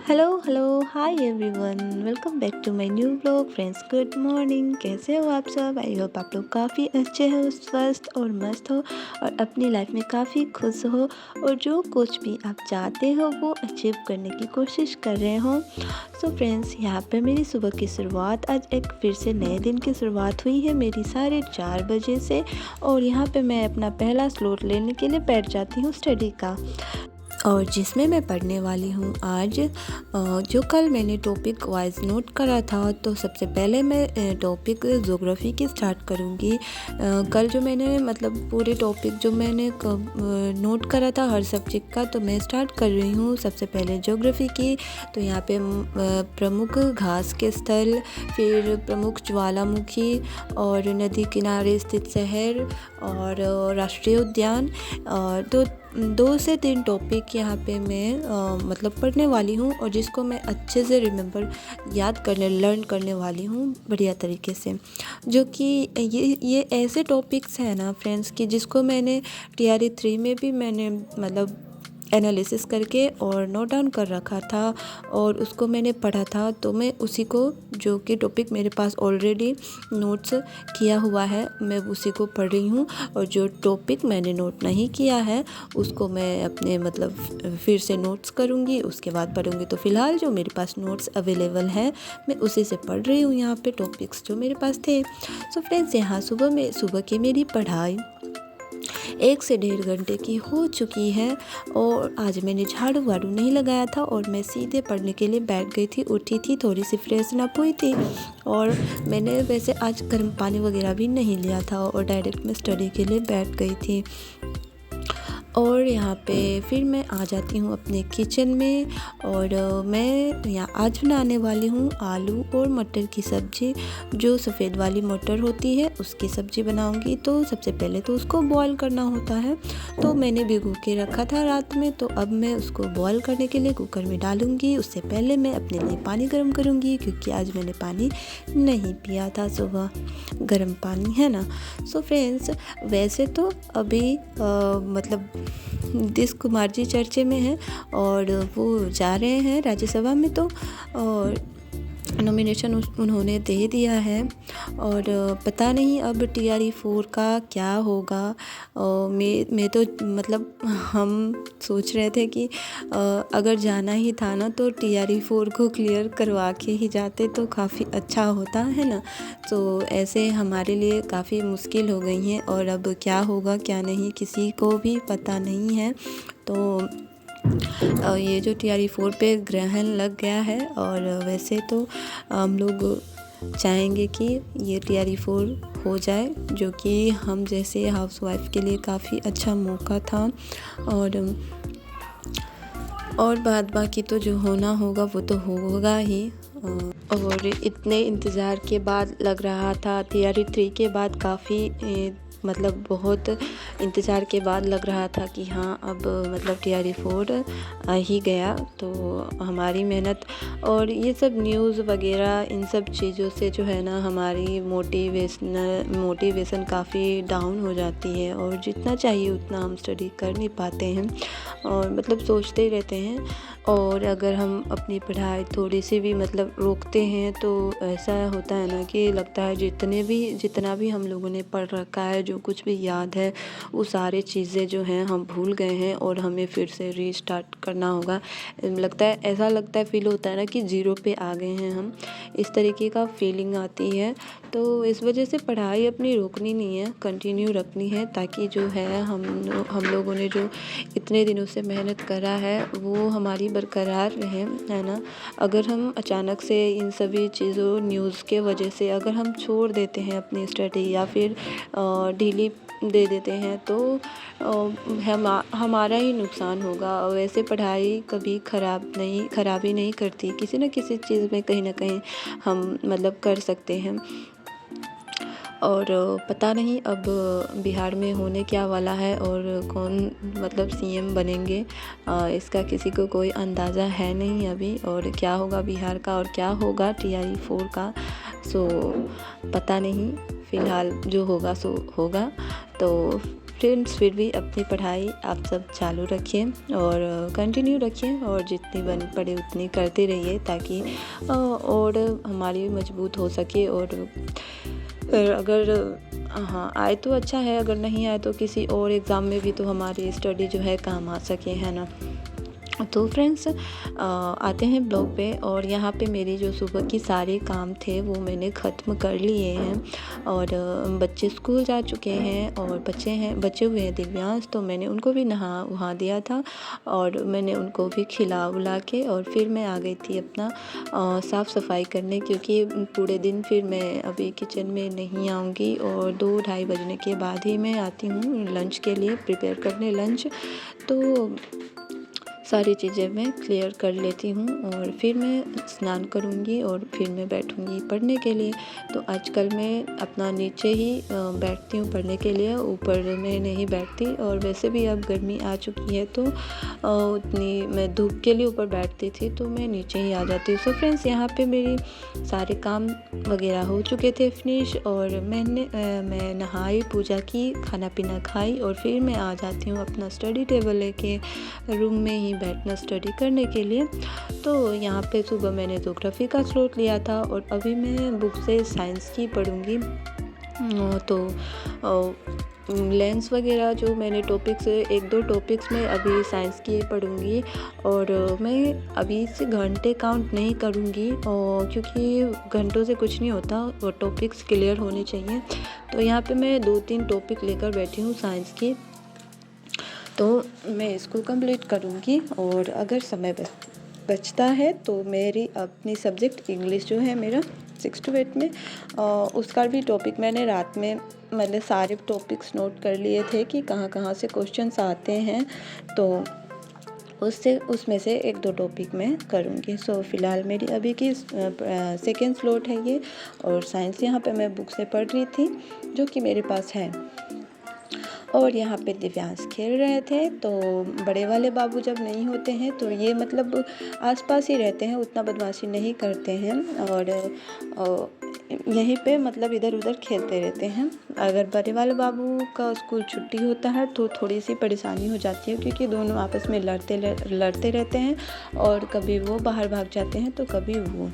Hello hi everyone, welcome back to my new blog. Friends good morning, कैसे हो आप सब? आई होप आप लोग काफ़ी अच्छे हो, स्वस्थ और मस्त हो और अपनी लाइफ में काफ़ी खुश हो और जो कुछ भी आप चाहते हो वो अचीव करने की कोशिश कर रहे हो। सो फ्रेंड्स, यहाँ पे मेरी सुबह की शुरुआत आज एक फिर से नए दिन की शुरुआत हुई है मेरी 4:30 बजे से। और यहाँ पे मैं अपना पहला स्लॉट लेने के लिए बैठ जाती हूँ स्टडी का, और जिसमें मैं पढ़ने वाली हूँ आज। जो कल मैंने टॉपिक वाइज नोट करा था, तो सबसे पहले मैं टॉपिक ज्योग्राफी की स्टार्ट करूँगी। कल जो मैंने मतलब पूरे टॉपिक जो मैंने नोट करा था हर सब्जेक्ट का, तो मैं स्टार्ट कर रही हूँ सबसे पहले ज्योग्राफी की। तो यहाँ पे प्रमुख घास के स्थल, फिर प्रमुख ज्वालामुखी और नदी किनारे स्थित शहर और राष्ट्रीय उद्यान, और तो 2 से 3 टॉपिक यहाँ पे मैं मतलब पढ़ने वाली हूँ और जिसको मैं अच्छे से याद करने लर्न करने वाली हूँ बढ़िया तरीके से। जो कि ये ऐसे टॉपिक्स हैं ना फ्रेंड्स, कि जिसको मैंने TRE 3 में भी मैंने मतलब एनालिसिस करके और नोट डाउन कर रखा था और उसको मैंने पढ़ा था। तो मैं उसी को, जो कि टॉपिक मेरे पास ऑलरेडी नोट्स किया हुआ है, मैं उसी को पढ़ रही हूँ। और जो टॉपिक मैंने नोट नहीं किया है उसको मैं अपने मतलब फिर से नोट्स करूँगी, उसके बाद पढ़ूँगी। तो फ़िलहाल जो मेरे पास नोट्स अवेलेबल हैं मैं उसी से पढ़ रही हूँ यहाँ पे टॉपिक्स जो मेरे पास थे। सो फ्रेंड्स, यहाँ सुबह की मेरी पढ़ाई 1 से 1.5 घंटे की हो चुकी है और आज मैंने झाड़ू वाड़ू नहीं लगाया था और मैं सीधे पढ़ने के लिए बैठ गई थी। उठी थी, थोड़ी सी फ्रेशन अप हुई थी और मैंने वैसे आज गर्म पानी वगैरह भी नहीं लिया था और डायरेक्ट मैं स्टडी के लिए बैठ गई थी। और यहाँ पे फिर मैं आ जाती हूँ अपने किचन में और मैं यहाँ आज बनाने वाली हूँ आलू और मटर की सब्ज़ी। जो सफ़ेद वाली मटर होती है उसकी सब्ज़ी बनाऊँगी। तो सबसे पहले तो उसको बॉईल करना होता है, तो मैंने भिगो के रखा था रात में। तो अब मैं उसको बॉईल करने के लिए कुकर में डालूँगी। उससे पहले मैं अपने लिए पानी गर्म करूँगी, क्योंकि आज मैंने पानी नहीं पिया था सुबह, गर्म पानी है ना। सो फ्रेंड्स, वैसे तो अभी मतलब नीतीश कुमार जी चर्चे में हैं और वो जा रहे हैं राज्यसभा में, तो और नॉमिनेशन उन्होंने दे दिया है। और पता नहीं अब TRE 4 का क्या होगा। मैं तो मतलब हम सोच रहे थे कि अगर जाना ही था ना तो TRE 4 को क्लियर करवा के ही जाते तो काफ़ी अच्छा होता है ना। तो ऐसे हमारे लिए काफ़ी मुश्किल हो गई हैं और अब क्या होगा क्या नहीं किसी को भी पता नहीं है। तो ये जो TRE 4 पे ग्रहण लग गया है और वैसे तो हम लोग चाहेंगे कि ये TRE 4 हो जाए, जो कि हम जैसे हाउसवाइफ के लिए काफ़ी अच्छा मौका था। और बाद बाकी तो जो होना होगा वो तो होगा ही। और इतने इंतज़ार के बाद लग रहा था, TRE 3 के बाद काफ़ी मतलब बहुत इंतज़ार के बाद लग रहा था कि हाँ अब मतलब TRE 4 आ ही गया। तो हमारी मेहनत और ये सब न्यूज़ वगैरह इन सब चीज़ों से जो है ना हमारी मोटिवेशन काफ़ी डाउन हो जाती है और जितना चाहिए उतना हम स्टडी कर नहीं पाते हैं और मतलब सोचते ही रहते हैं। और अगर हम अपनी पढ़ाई थोड़ी सी भी मतलब रोकते हैं तो ऐसा होता है ना कि लगता है जितना भी हम लोगों ने पढ़ रखा है, जो कुछ भी याद है, वो सारी चीज़ें जो हैं हम भूल गए हैं और हमें फिर से रीस्टार्ट करना होगा। ऐसा लगता है, फील होता है ना कि ज़ीरो पे आ गए हैं हम, इस तरीके का फीलिंग आती है। तो इस वजह से पढ़ाई अपनी रोकनी नहीं है, कंटिन्यू रखनी है, ताकि जो है हम लोगों ने जो इतने दिनों से मेहनत करा है वो हमारी बरकरार रहे, है ना। अगर हम अचानक से इन सभी चीज़ों न्यूज़ के वजह से अगर हम छोड़ देते हैं अपनी स्टडी या फिर ढीली दे देते हैं तो हमारा ही नुकसान होगा। वैसे पढ़ाई कभी खराबी नहीं करती, किसी न किसी चीज़ में कहीं ना कहीं हम मतलब कर सकते हैं। और पता नहीं अब बिहार में होने क्या वाला है और कौन मतलब CM बनेंगे, इसका किसी को कोई अंदाज़ा है नहीं अभी। और क्या होगा बिहार का और क्या होगा TRE 4 का, सो पता नहीं। फ़िलहाल जो होगा सो होगा। तो फ्रेंड्स फिर भी अपनी पढ़ाई आप सब चालू रखिए और कंटिन्यू रखिए और जितनी बन पड़े उतनी करते रहिए ताकि और हमारी मजबूत हो सके। और अगर हाँ आए तो अच्छा है, अगर नहीं आए तो किसी और एग्ज़ाम में भी तो हमारी स्टडी जो है काम आ सके, है ना। तो फ्रेंड्स आते हैं ब्लॉग पे। और यहाँ पे मेरी जो सुबह की सारे काम थे वो मैंने ख़त्म कर लिए हैं और बच्चे स्कूल जा चुके हैं और बच्चे हुए हैं दिव्यांश, तो मैंने उनको भी नहा वहा दिया था और मैंने उनको भी खिला उला के और फिर मैं आ गई थी अपना साफ़ सफाई करने, क्योंकि पूरे दिन फिर मैं अभी किचन में नहीं आऊँगी और 2-2:30 बजने के बाद ही मैं आती हूँ लंच के लिए प्रिपेयर करने लंच। तो सारी चीज़ें मैं क्लियर कर लेती हूँ और फिर मैं स्नान करूँगी और फिर मैं बैठूँगी पढ़ने के लिए। तो आजकल मैं अपना नीचे ही बैठती हूँ पढ़ने के लिए, ऊपर में नहीं बैठती। और वैसे भी अब गर्मी आ चुकी है तो उतनी मैं धूप के लिए ऊपर बैठती थी, तो मैं नीचे ही आ जाती हूँ। सो फ्रेंड्स यहाँ पे मेरी सारे काम वगैरह हो चुके थे फिनिश और मैं नहाई, पूजा की, खाना पीना खाई और फिर मैं आ जाती हूँ अपना स्टडी टेबल लेके रूम में ही बैठना स्टडी करने के लिए। तो यहाँ पे सुबह मैंने ज्योग्राफी का स्लॉट लिया था और अभी मैं बुक से साइंस की पढ़ूँगी। तो लेंस वगैरह जो मैंने टॉपिक्स 1-2 टॉपिक्स में अभी साइंस की पढ़ूँगी और मैं अभी से घंटे काउंट नहीं करूँगी और क्योंकि घंटों से कुछ नहीं होता और टॉपिक्स क्लियर होने चाहिए। तो यहाँ पे मैं 2-3 टॉपिक लेकर बैठी हूँ साइंस की, तो मैं इसको कंप्लीट करूँगी। और अगर समय बचता है तो मेरी अपनी सब्जेक्ट इंग्लिश जो है मेरा 6 to 8 में उसका भी टॉपिक मैंने रात में मैंने सारे टॉपिक्स नोट कर लिए थे कि कहाँ से क्वेश्चंस आते हैं, तो उसमें से 1-2 टॉपिक मैं करूँगी। सो फ़िलहाल मेरी अभी की सेकेंड स्लॉट है ये और साइंस यहाँ पे मैं बुक से पढ़ रही थी जो कि मेरे पास है। और यहाँ पे दिव्यांश खेल रहे थे। तो बड़े वाले बाबू जब नहीं होते हैं तो ये मतलब आसपास ही रहते हैं, उतना बदमाशी नहीं करते हैं और यहीं पे मतलब इधर उधर खेलते रहते हैं। अगर बड़े वाले बाबू का स्कूल छुट्टी होता है तो थोड़ी सी परेशानी हो जाती है, क्योंकि दोनों आपस में लड़ते रहते हैं और कभी वो बाहर भाग जाते हैं तो कभी वो।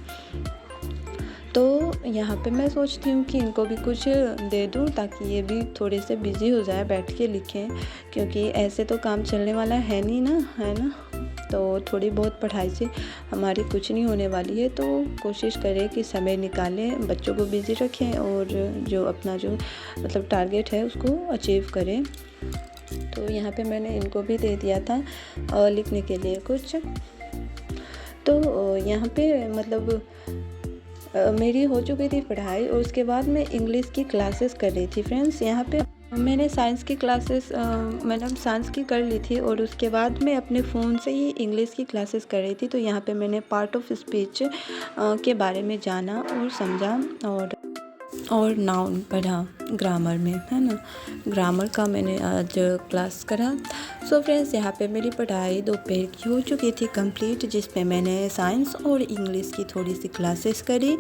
तो यहाँ पे मैं सोचती हूँ कि इनको भी कुछ दे दूँ ताकि ये भी थोड़े से बिज़ी हो जाए, बैठ के लिखें, क्योंकि ऐसे तो काम चलने वाला है नहीं ना, है ना। तो थोड़ी बहुत पढ़ाई से हमारी कुछ नहीं होने वाली है, तो कोशिश करें कि समय निकालें, बच्चों को बिज़ी रखें और जो अपना जो मतलब टारगेट है उसको अचीव करें। तो यहाँ पे मैंने इनको भी दे दिया था लिखने के लिए कुछ। तो यहाँ पे मतलब मेरी हो चुकी थी पढ़ाई और उसके बाद मैं इंग्लिश की क्लासेस कर रही थी। फ्रेंड्स यहाँ पे मैंने साइंस की क्लासेस साइंस की कर ली थी और उसके बाद मैं अपने फ़ोन से ही इंग्लिश की क्लासेस कर रही थी। तो यहाँ पे मैंने पार्ट ऑफ स्पीच के बारे में जाना और समझा और नाउन पढ़ा ग्रामर में, है ना। ग्रामर का मैंने आज क्लास करा। सो फ्रेंड्स यहाँ पे मेरी पढ़ाई दोपहर की हो चुकी थी कंप्लीट, जिसमें मैंने साइंस और इंग्लिश की थोड़ी सी क्लासेस करी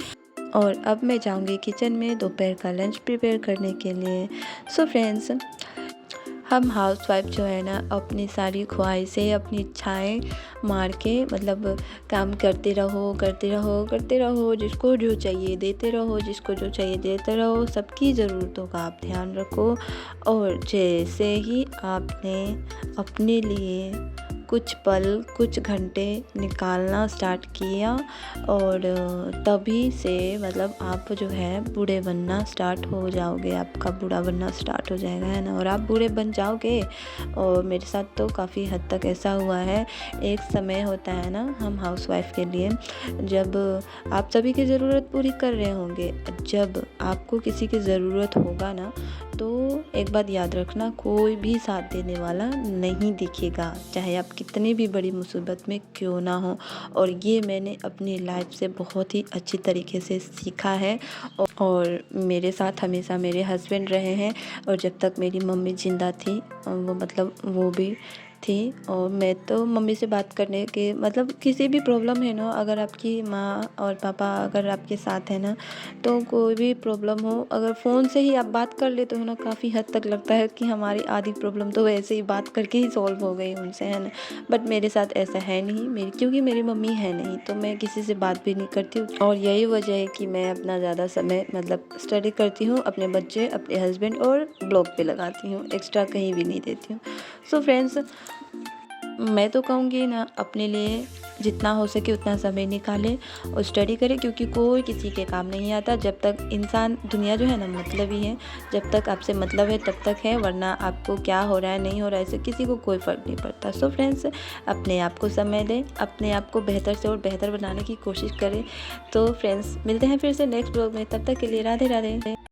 और अब मैं जाऊँगी किचन में दोपहर का लंच प्रिपेयर करने के लिए। सो फ्रेंड्स हम हाउसवाइफ जो है ना अपनी सारी ख्वाहिशें अपनी इच्छाएं मार के मतलब काम करते रहो, जिसको जो चाहिए देते रहो, जिसको जो चाहिए देते रहो, सबकी ज़रूरतों का आप ध्यान रखो। और जैसे ही आपने अपने लिए कुछ पल कुछ घंटे निकालना स्टार्ट किया और तभी से मतलब आप जो है बूढ़े बनना स्टार्ट हो जाओगे, आपका बूढ़ा बनना स्टार्ट हो जाएगा, है ना। और आप बूढ़े बन जाओगे और मेरे साथ तो काफ़ी हद तक ऐसा हुआ है। एक समय होता है ना हम हाउसवाइफ के लिए, जब आप सभी की ज़रूरत पूरी कर रहे होंगे, जब आपको किसी की ज़रूरत होगा ना तो एक बात याद रखना, कोई भी साथ देने वाला नहीं दिखेगा, चाहे आप कितनी भी बड़ी मुसीबत में क्यों ना हो। और ये मैंने अपनी लाइफ से बहुत ही अच्छी तरीके से सीखा है और मेरे साथ हमेशा मेरे हस्बैंड रहे हैं और जब तक मेरी मम्मी ज़िंदा थी वो भी थी और मैं तो मम्मी से बात करने के मतलब किसी भी प्रॉब्लम है ना, अगर आपकी माँ और पापा अगर आपके साथ है ना, तो कोई भी प्रॉब्लम हो अगर फ़ोन से ही आप बात कर लेते हो ना, काफ़ी हद तक लगता है कि हमारी आधी प्रॉब्लम तो वैसे ही बात करके ही सॉल्व हो गई उनसे, है ना। बट मेरे साथ ऐसा है नहीं, मेरी क्योंकि मेरी मम्मी है नहीं तो मैं किसी से बात भी नहीं करती हूँ। और यही वजह है कि मैं अपना ज़्यादा समय मतलब स्टडी करती हूँ, अपने बच्चे, अपने हस्बैंड और ब्लॉग पे लगाती हूँ, एक्स्ट्रा कहीं भी नहीं देती हूँ। सो फ्रेंड्स, मैं तो कहूँगी ना, अपने लिए जितना हो सके उतना समय निकालें और स्टडी करें, क्योंकि कोई किसी के काम नहीं आता। जब तक इंसान, दुनिया जो है ना मतलब ही है, जब तक आपसे मतलब है तब तक है, वरना आपको क्या हो रहा है नहीं हो रहा है इससे किसी को कोई फ़र्क नहीं पड़ता। सो फ्रेंड्स, अपने आप को समय दें, अपने आप को बेहतर से और बेहतर बनाने की कोशिश करें। तो फ्रेंड्स, मिलते हैं फिर से नेक्स्ट ब्लॉग में, तब तक के लिए राधे राधे।